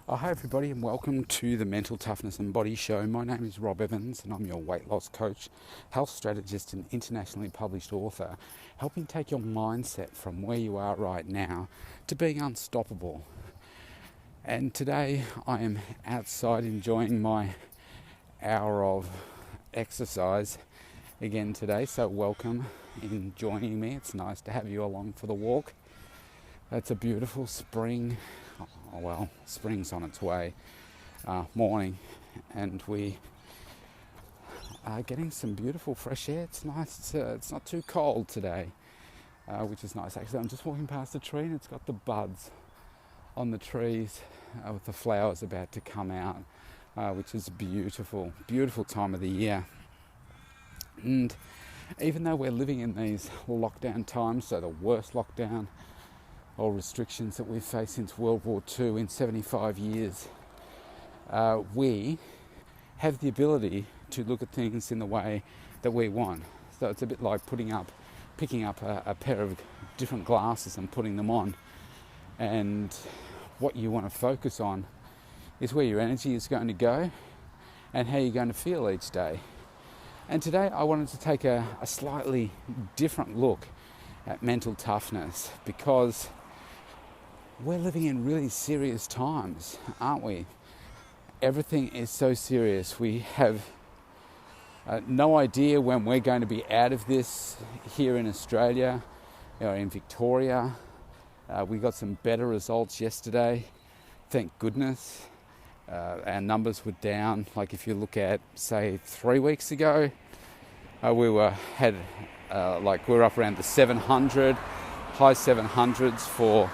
Hi everybody and welcome to the Mental Toughness and Body Show. My name is Rob Evans and I'm your weight loss coach, health strategist and internationally published author, helping take your mindset from where you are right now to being unstoppable. And today I am outside enjoying my hour of exercise again today, so welcome in joining me. It's nice to have you along for the walk. It's a beautiful spring's on its way, morning, and we are getting some beautiful fresh air. It's nice, it's not too cold today, which is nice. Actually, I'm just walking past a tree and it's got the buds on the trees with the flowers about to come out, which is beautiful, beautiful time of the year. And even though we're living in these lockdown times, so the worst lockdown or restrictions that we've faced since World War II in 75 years, we have the ability to look at things in the way that we want. So it's a bit like picking up a pair of different glasses and putting them on. And what you want to focus on is where your energy is going to go and how you're going to feel each day. And today I wanted to take a slightly different look at mental toughness, because we're living in really serious times, aren't we? Everything is so serious. We have no idea when we're going to be out of this here in Australia or in Victoria. We got some better results yesterday, thank goodness. Our numbers were down. Like if you look at, say, 3 weeks ago, we were up around the 700, high 700s for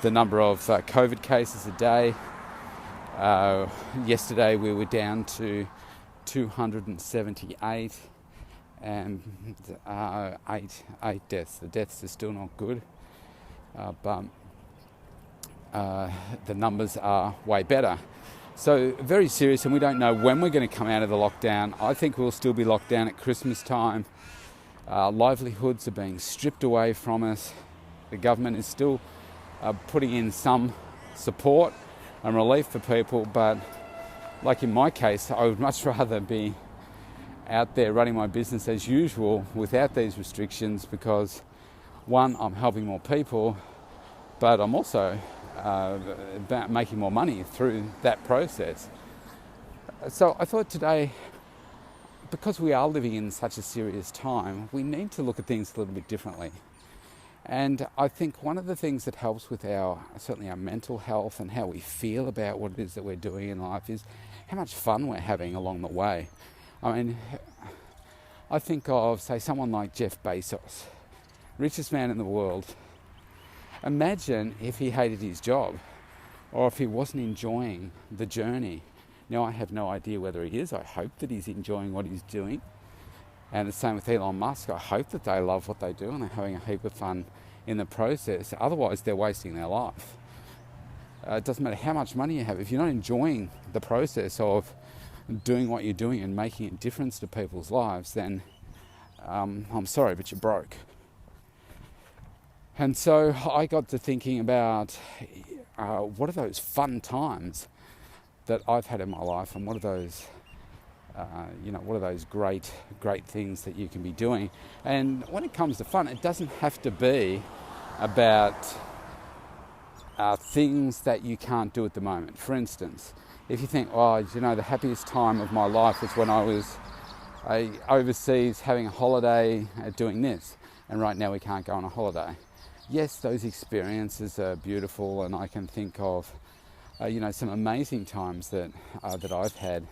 the number of COVID cases a day. Yesterday we were down to 278 and eight deaths. The deaths are still not good, but the numbers are way better. So very serious, and we don't know when we're going to come out of the lockdown. I think we'll still be locked down at Christmas time. Livelihoods are being stripped away from us. The government is still putting in some support and relief for people, but like in my case, I would much rather be out there running my business as usual without these restrictions, because one, I'm helping more people, but I'm also about making more money through that process. So I thought today, because we are living in such a serious time, we need to look at things a little bit differently. And I think one of the things that helps with certainly our mental health and how we feel about what it is that we're doing in life is how much fun we're having along the way. I mean, I think of, say, someone like Jeff Bezos, richest man in the world. Imagine if he hated his job, or if he wasn't enjoying the journey. Now, I have no idea whether he is. I hope that he's enjoying what he's doing. And the same with Elon Musk. I hope that they love what they do and they're having a heap of fun in the process. Otherwise, they're wasting their life. It doesn't matter how much money you have. If you're not enjoying the process of doing what you're doing and making a difference to people's lives, then I'm sorry, but you're broke. And so I got to thinking about what are those fun times that I've had in my life, and what are those great things that you can be doing. And when it comes to fun, it doesn't have to be about things that you can't do at the moment. For instance, if you think, the happiest time of my life was when I was overseas having a holiday doing this, and right now we can't go on a holiday. Yes, those experiences are beautiful, and I can think of some amazing times that I've had.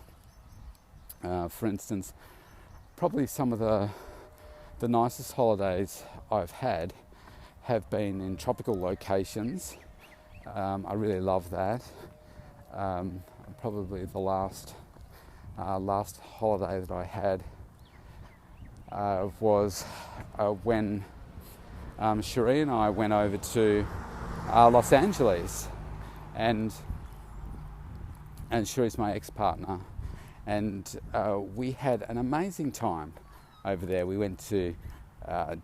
For instance, probably some of the nicest holidays I've had have been in tropical locations. I really love that. Probably the last holiday that I had was when Cherie and I went over to Los Angeles, and Cherie's my ex-partner. And we had an amazing time over there. We went to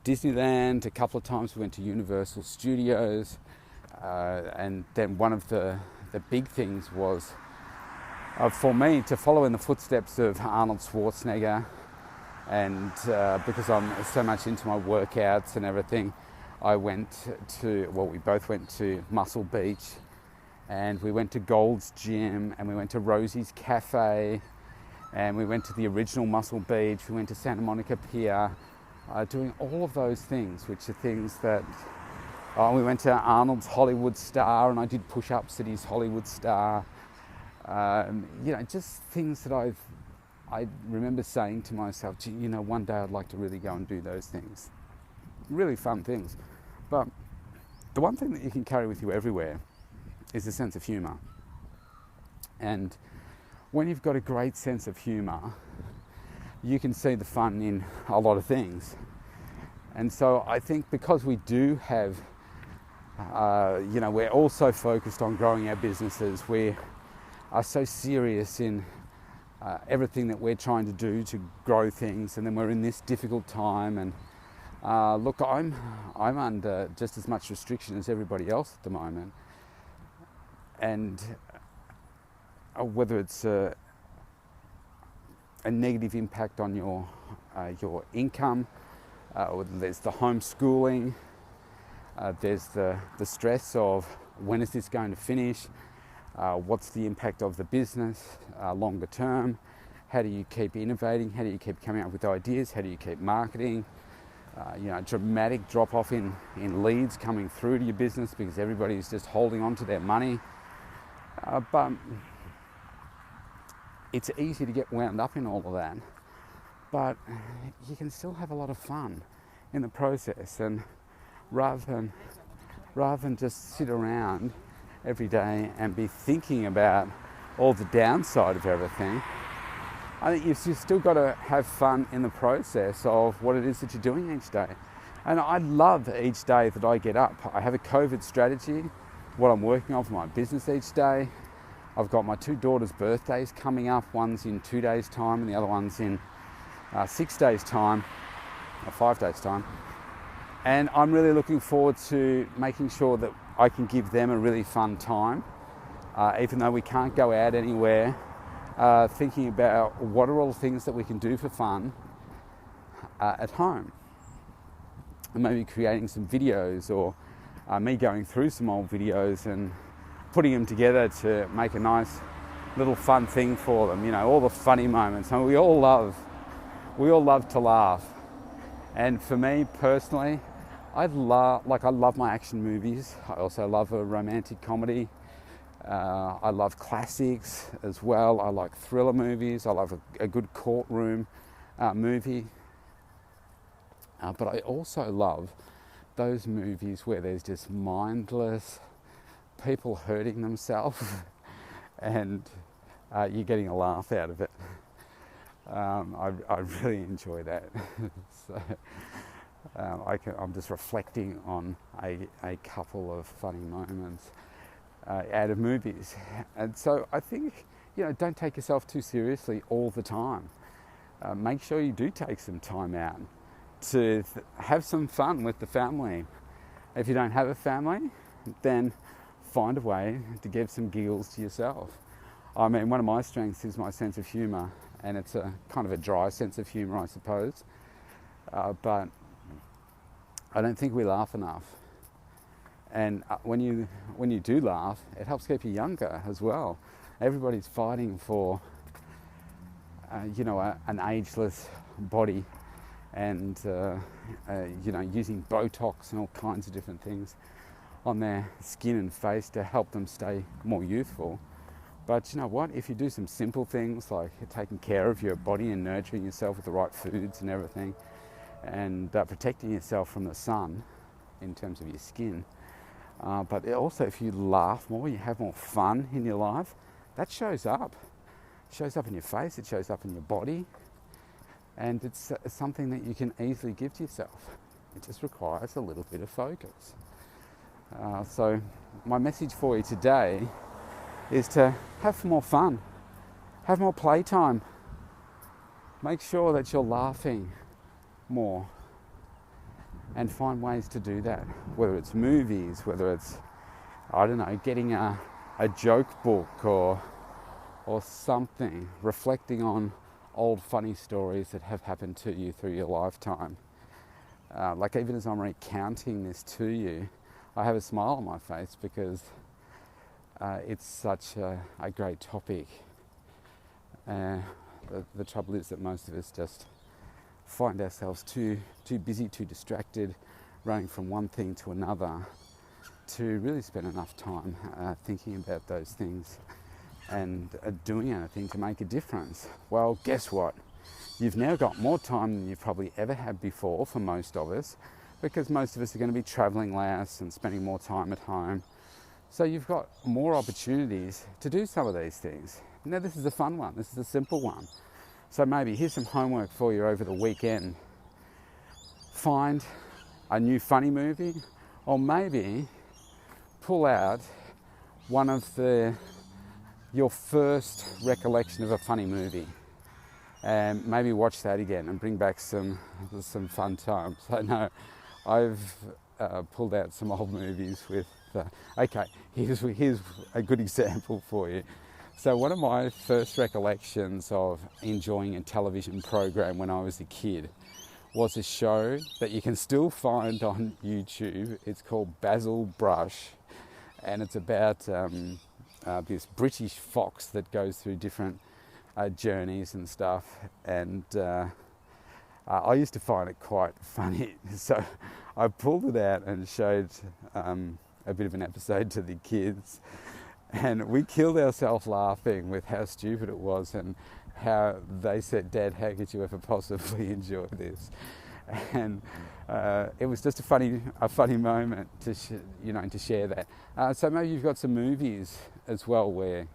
Disneyland a couple of times. We went to Universal Studios. And then one of the the big things was for me to follow in the footsteps of Arnold Schwarzenegger, and because I'm so much into my workouts and everything, we both went to Muscle Beach, and we went to Gold's Gym, and we went to Rosie's Cafe, and we went to the original Muscle Beach, we went to Santa Monica Pier, doing all of those things, which are things that we went to Arnold's Hollywood Star, and I did push-ups at his Hollywood Star. Just things that I remember saying to myself, one day I'd like to really go and do those things. Really fun things. But the one thing that you can carry with you everywhere is a sense of humour. And when you've got a great sense of humour, you can see the fun in a lot of things. And so I think because we do have, we're all so focused on growing our businesses, we are so serious in everything that we're trying to do to grow things, and then we're in this difficult time. And look, I'm under just as much restriction as everybody else at the moment, and whether it's a negative impact on your income, whether there's the homeschooling, there's the stress of when is this going to finish, what's the impact of the business longer term, how do you keep innovating, how do you keep coming up with ideas, how do you keep marketing, dramatic drop off in leads coming through to your business because everybody's just holding on to their money. But it's easy to get wound up in all of that, but you can still have a lot of fun in the process. And rather than just sit around every day and be thinking about all the downside of everything, I think you've still got to have fun in the process of what it is that you're doing each day. And I love each day that I get up. I have a COVID strategy, what I'm working on for my business each day. I've got my 2 daughters' birthdays coming up. One's in 2 days' time and the other one's in 6 days' time, or 5 days' time. And I'm really looking forward to making sure that I can give them a really fun time, even though we can't go out anywhere, thinking about what are all the things that we can do for fun at home. And maybe creating some videos, or me going through some old videos and putting them together to make a nice little fun thing for them. All the funny moments. I mean, we all love to laugh. And for me personally, I love my action movies. I also love a romantic comedy. I love classics as well. I like thriller movies. I love a good courtroom movie. But I also love those movies where there's just mindless people hurting themselves and you're getting a laugh out of it. I really enjoy that. So I'm just reflecting on a couple of funny moments out of movies. And so I think, don't take yourself too seriously all the time. Make sure you do take some time out to have some fun with the family. If you don't have a family, then find a way to give some giggles to yourself. I mean, one of my strengths is my sense of humour, and it's a kind of a dry sense of humour, I suppose. But I don't think we laugh enough. And when you do laugh, it helps keep you younger as well. Everybody's fighting for, an ageless body, and using Botox and all kinds of different things on their skin and face to help them stay more youthful. But you know what? If you do some simple things like taking care of your body and nurturing yourself with the right foods and everything, and protecting yourself from the sun in terms of your skin, but also if you laugh more, you have more fun in your life, that shows up. It shows up in your face, it shows up in your body, and it's something that you can easily give to yourself. It just requires a little bit of focus. So my message for you today is to have more fun, have more playtime, make sure that you're laughing more, and find ways to do that, whether it's movies, whether it's, getting a joke book or something, reflecting on old funny stories that have happened to you through your lifetime. Like even as I'm recounting this to you, I have a smile on my face because it's such a great topic. The trouble is that most of us just find ourselves too busy, too distracted, running from one thing to another to really spend enough time thinking about those things and doing anything to make a difference. Well, guess what? You've now got more time than you've probably ever had before for most of us, because most of us are going to be travelling less and spending more time at home. So you've got more opportunities to do some of these things. Now this is a fun one, this is a simple one. So maybe here's some homework for you over the weekend. Find a new funny movie, or maybe pull out one of your first recollection of a funny movie and maybe watch that again and bring back some fun times. I know I've pulled out some old movies with okay, here's a good example for you. So one of my first recollections of enjoying a television program when I was a kid was a show that you can still find on YouTube. It's called Basil Brush, and it's about this British fox that goes through different journeys and stuff, and I used to find it quite funny, so I pulled it out and showed a bit of an episode to the kids, and we killed ourselves laughing with how stupid it was and how they said, "Dad, how could you ever possibly enjoy this?" And it was just a funny moment to to share that. So maybe you've got some movies as well where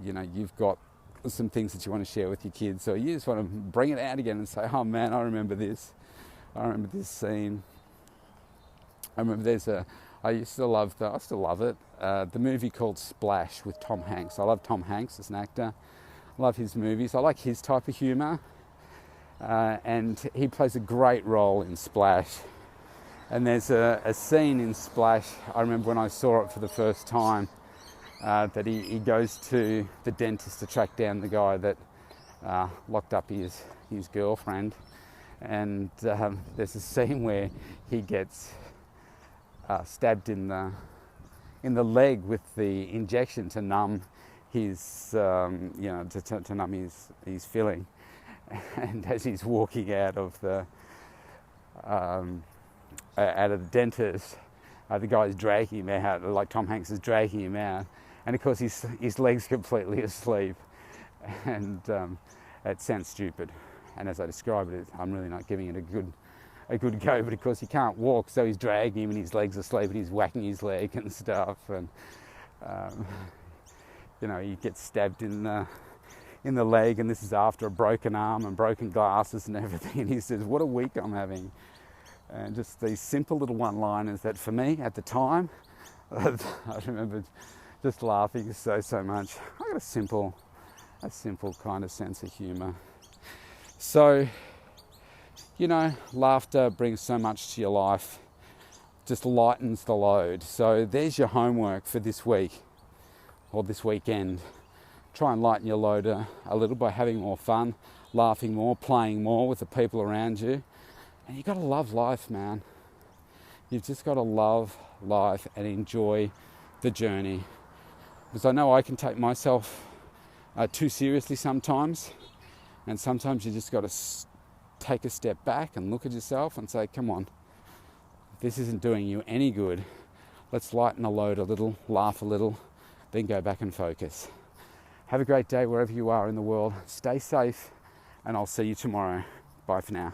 you've got some things that you want to share with your kids, so you just want to bring it out again and say, "Oh man, I remember this scene." I remember I still love it. The movie called Splash with Tom Hanks. I love Tom Hanks as an actor. I love his movies. I like his type of humour. And he plays a great role in Splash. And there's a scene in Splash, I remember when I saw it for the first time, that he goes to the dentist to track down the guy that locked up his girlfriend. And there's a scene where he gets stabbed in the leg with the injection to numb his, to numb his feeling. And as he's walking out of the dentist, the guy's dragging him out, like Tom Hanks is dragging him out, and of course his leg's completely asleep, and it sounds stupid. And as I describe it, I'm really not giving it a good go, but of course he can't walk, so he's dragging him and his leg's asleep and he's whacking his leg and stuff, and he gets stabbed in the leg, and this is after a broken arm and broken glasses and everything, and he says, "What a week I'm having." And just these simple little one-liners that for me at the time, I remember just laughing so much. I got a simple kind of sense of humour. So, laughter brings so much to your life, just lightens the load. So there's your homework for this week or this weekend. Try and lighten your load a little by having more fun, laughing more, playing more with the people around you. And you've got to love life, man. You've just got to love life and enjoy the journey. Because I know I can take myself too seriously sometimes. And sometimes you just got to take a step back and look at yourself and say, "Come on, this isn't doing you any good. Let's lighten the load a little, laugh a little, then go back and focus." Have a great day wherever you are in the world. Stay safe, and I'll see you tomorrow. Bye for now.